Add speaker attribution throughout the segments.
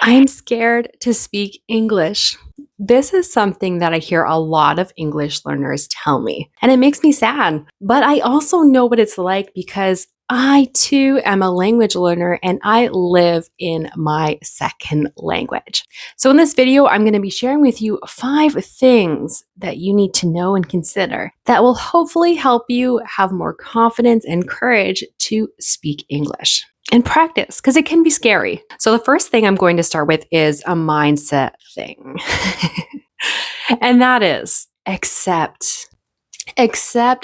Speaker 1: I'm scared to speak English. This is something that I hear a lot of English learners tell me, and it makes me sad. But I also know what it's like because I too am a language learner and I live in my second language. So, in this video, I'm going to be sharing with you 5 things that you need to know and consider that will hopefully help you have more confidence and courage to speak English and practice because it can be scary. So, the first thing I'm going to start with is a mindset thing, and that is accept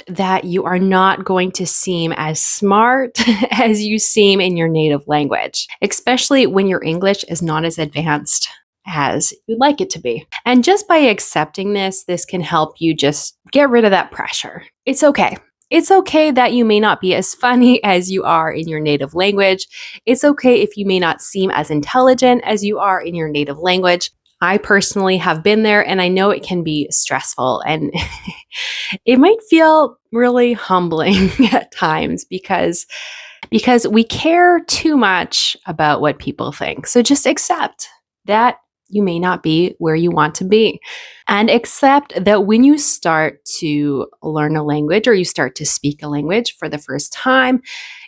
Speaker 1: that you are not going to seem as smart as you seem in your native language, especially when your English is not as advanced as you'd like it to be. And just by accepting this can help you just get rid of that pressure. It's okay. It's okay that you may not be as funny as you are in your native language. It's okay if you may not seem as intelligent as you are in your native language. I personally have been there and I know it can be stressful and it might feel really humbling at times because we care too much about what people think. So just accept that you may not be where you want to be. And accept that when you start to learn a language or you start to speak a language for the first time,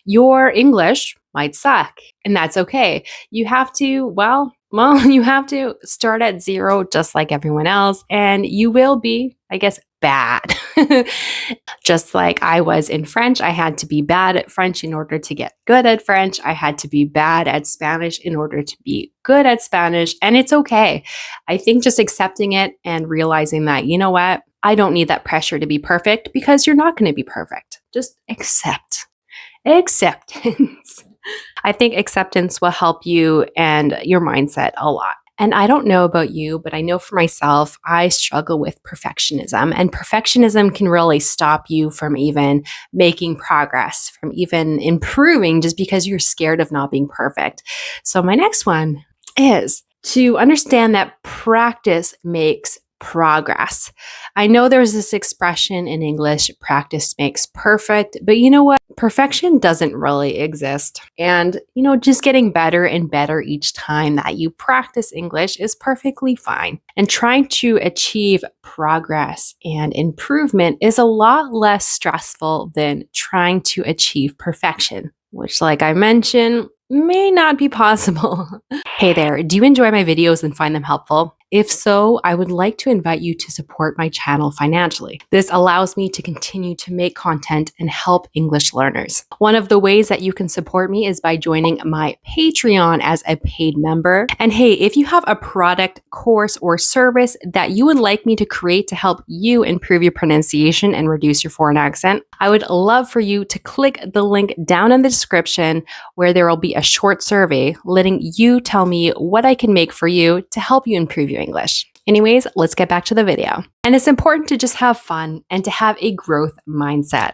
Speaker 1: your English might suck. And that's okay. You have to, you have to start at zero just like everyone else. And you will be, I guess, bad. Just like I was in French, I had to be bad at French in order to get good at French. I had to be bad at Spanish in order to be good at Spanish. And it's okay. I think just accepting it and realizing that, you know what, I don't need that pressure to be perfect because you're not going to be perfect. Just accept. Acceptance. I think acceptance will help you and your mindset a lot. And I don't know about you, but I know for myself, I struggle with perfectionism. And perfectionism can really stop you from even making progress, from even improving just because you're scared of not being perfect. So, my next one is to understand that practice makes progress. I know there's this expression in English, practice makes perfect, but you know what? Perfection doesn't really exist. And, just getting better and better each time that you practice English is perfectly fine. And trying to achieve progress and improvement is a lot less stressful than trying to achieve perfection, which, like I mentioned, may not be possible. Hey there, do you enjoy my videos and find them helpful? If so, I would like to invite you to support my channel financially. This allows me to continue to make content and help English learners. One of the ways that you can support me is by joining my Patreon as a paid member. And hey, if you have a product, course, or service that you would like me to create to help you improve your pronunciation and reduce your foreign accent, I would love for you to click the link down in the description where there will be a short survey letting you tell me what I can make for you to help you improve your English. Anyways, let's get back to the video. And it's important to just have fun and to have a growth mindset,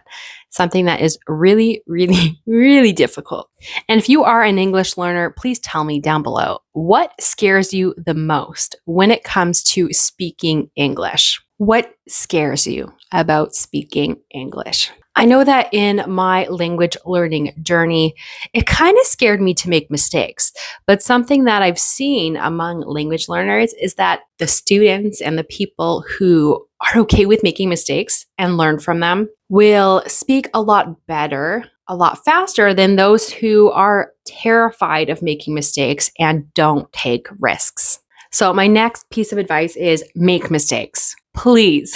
Speaker 1: something that is really, really, really difficult. And if you are an English learner, please tell me down below, what scares you the most when it comes to speaking English? What scares you about speaking English? I know that in my language learning journey, it kind of scared me to make mistakes. But something that I've seen among language learners is that the students and the people who are okay with making mistakes and learn from them will speak a lot better, a lot faster than those who are terrified of making mistakes and don't take risks. So my next piece of advice is make mistakes. Please.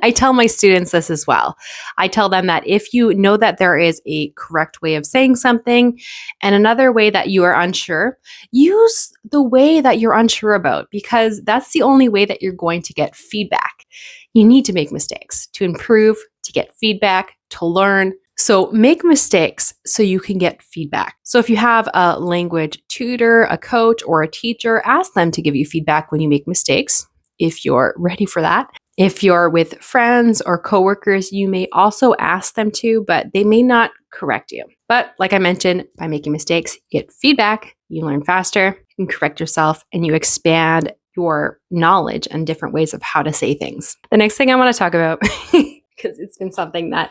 Speaker 1: I tell my students this as well. I tell them that if you know that there is a correct way of saying something and another way that you are unsure, use the way that you're unsure about because that's the only way that you're going to get feedback. You need to make mistakes to improve, to get feedback, to learn. So make mistakes so you can get feedback. So if you have a language tutor, a coach, or a teacher, ask them to give you feedback when you make mistakes, if you're ready for that. If you're with friends or coworkers, you may also ask them to, but they may not correct you. But like I mentioned, by making mistakes, you get feedback, you learn faster, you can correct yourself, and you expand your knowledge and different ways of how to say things. The next thing I want to talk about, because it's been something that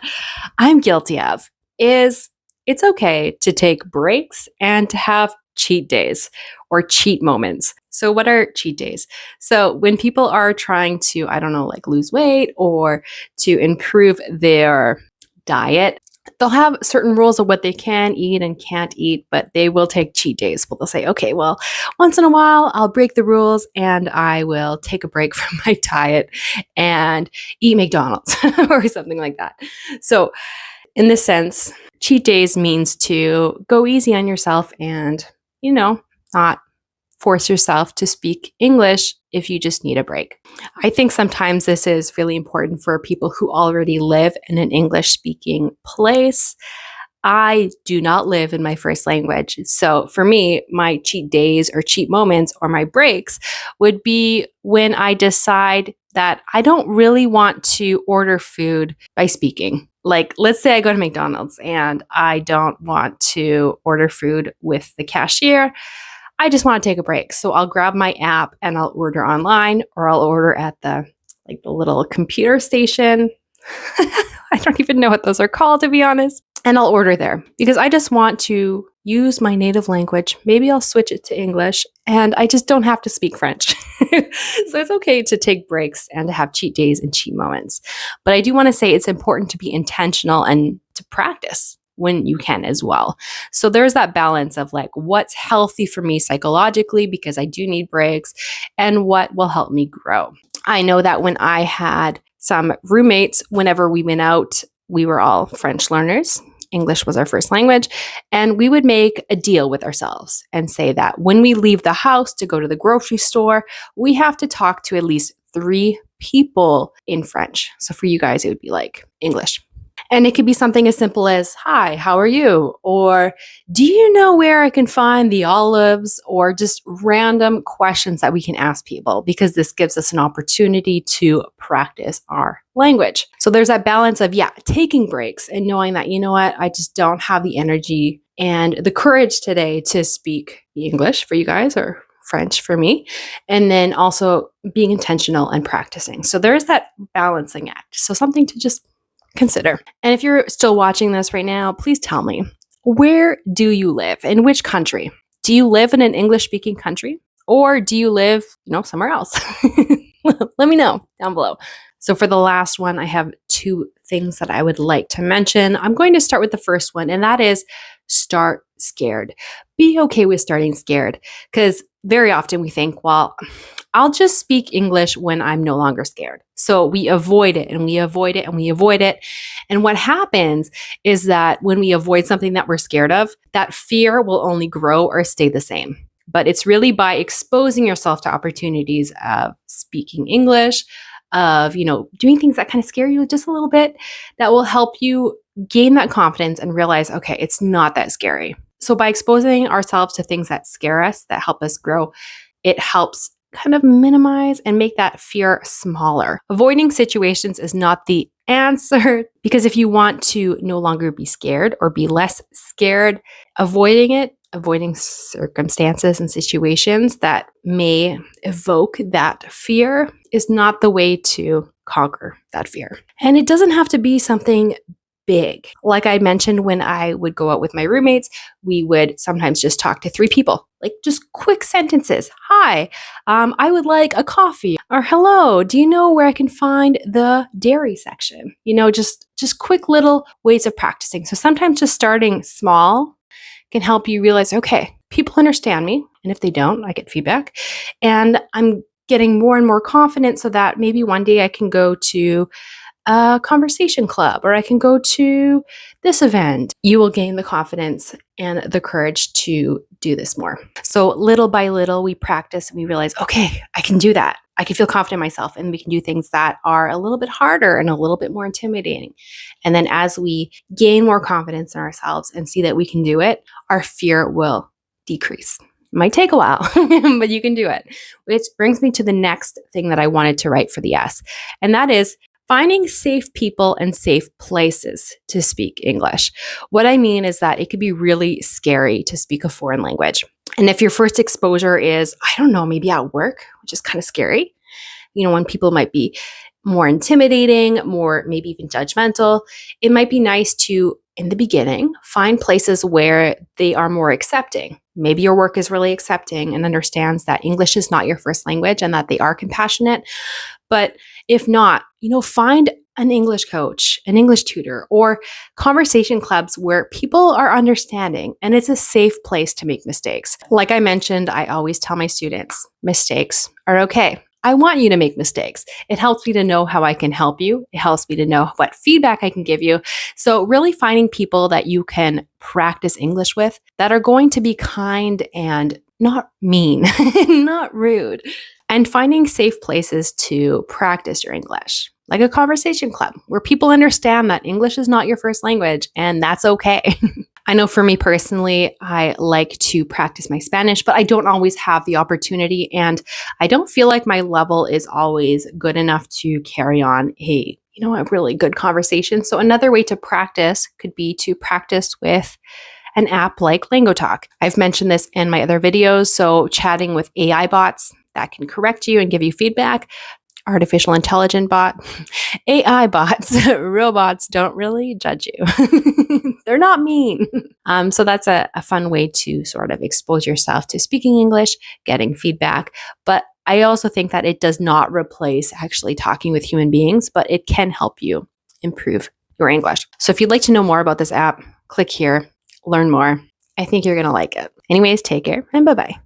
Speaker 1: I'm guilty of, is it's okay to take breaks and to have cheat days or cheat moments. So, what are cheat days? So, when people are trying to, I don't know, like lose weight or to improve their diet, they'll have certain rules of what they can eat and can't eat, but they will take cheat days. Well, they'll say, okay, well, once in a while, I'll break the rules and I will take a break from my diet and eat McDonald's or something like that. So, in this sense, cheat days means to go easy on yourself and, not force yourself to speak English if you just need a break. I think sometimes this is really important for people who already live in an English speaking place. I do not live in my first language. So for me, my cheat days or cheat moments or my breaks would be when I decide that I don't really want to order food by speaking. Like, let's say I go to McDonald's and I don't want to order food with the cashier. I just want to take a break. So I'll grab my app and I'll order online, or I'll order at the little computer station. I don't even know what those are called, to be honest. And I'll order there because I just want to use my native language. Maybe I'll switch it to English and I just don't have to speak French. So it's okay to take breaks and to have cheat days and cheat moments. But I do want to say it's important to be intentional and to practice when you can as well. So there's that balance of like what's healthy for me psychologically because I do need breaks and what will help me grow. I know that when I had some roommates, whenever we went out, we were all French learners. English was our first language. And we would make a deal with ourselves and say that when we leave the house to go to the grocery store, we have to talk to at least 3 people in French. So for you guys, it would be like English. And it could be something as simple as, hi, how are you? Or do you know where I can find the olives? Or just random questions that we can ask people because this gives us an opportunity to practice our language. So there's that balance of, taking breaks and knowing that, you know what, I just don't have the energy and the courage today to speak English for you guys or French for me. And then also being intentional and practicing. So there's that balancing act. So something to just consider. And if you're still watching this right now, please tell me, where do you live? In which country? Do you live in an English-speaking country? Or do you live, somewhere else? Let me know down below. So for the last one, I have 2 things that I would like to mention. I'm going to start with the first one, and that is start scared. Be okay with starting scared because very often we think, well, I'll just speak English when I'm no longer scared. So we avoid it and we avoid it and we avoid it. And what happens is that when we avoid something that we're scared of, that fear will only grow or stay the same. But it's really by exposing yourself to opportunities of speaking English, of, doing things that kind of scare you just a little bit, that will help you gain that confidence and realize, okay, it's not that scary. So by exposing ourselves to things that scare us, that help us grow, it helps kind of minimize and make that fear smaller. Avoiding situations is not the answer because if you want to no longer be scared or be less scared, avoiding circumstances and situations that may evoke that fear is not the way to conquer that fear. And it doesn't have to be something big. Like I mentioned, when I would go out with my roommates, we would sometimes just talk to 3 people, like just quick sentences. Hi, I would like a coffee. Or hello, do you know where I can find the dairy section? Just quick little ways of practicing. So sometimes just starting small can help you realize, okay, people understand me. And if they don't, I get feedback. And I'm getting more and more confident so that maybe one day I can go to a conversation club or I can go to this event. You will gain the confidence and the courage to do this more. So little by little, we practice and we realize, okay, I can do that. I can feel confident in myself and we can do things that are a little bit harder and a little bit more intimidating. And then as we gain more confidence in ourselves and see that we can do it, our fear will decrease. It might take a while, but you can do it. Which brings me to the next thing that I wanted to write for the S, and that is finding safe people and safe places to speak English. What I mean is that it could be really scary to speak a foreign language. And if your first exposure is, I don't know, maybe at work, which is kind of scary, when people might be more intimidating, more maybe even judgmental, it might be nice to in the beginning, find places where they are more accepting. Maybe your work is really accepting and understands that English is not your first language and that they are compassionate. But if not, find an English coach, an English tutor, or conversation clubs where people are understanding and it's a safe place to make mistakes. Like I mentioned, I always tell my students, mistakes are okay. I want you to make mistakes. It helps me to know how I can help you. It helps me to know what feedback I can give you. So, really finding people that you can practice English with that are going to be kind and not mean, not rude, and finding safe places to practice your English, like a conversation club where people understand that English is not your first language and that's okay. I know for me personally, I like to practice my Spanish, but I don't always have the opportunity, and I don't feel like my level is always good enough to carry on a really good conversation. So another way to practice could be to practice with an app like langotalk. I've mentioned this in my other videos, so chatting with AI bots that can correct you and give you feedback, artificial intelligent bot, AI bots, robots don't really judge you. They're not mean. So that's a fun way to sort of expose yourself to speaking English, getting feedback. But I also think that it does not replace actually talking with human beings, but it can help you improve your English. So if you'd like to know more about this app, click here, learn more. I think you're going to like it. Anyways, take care and bye-bye.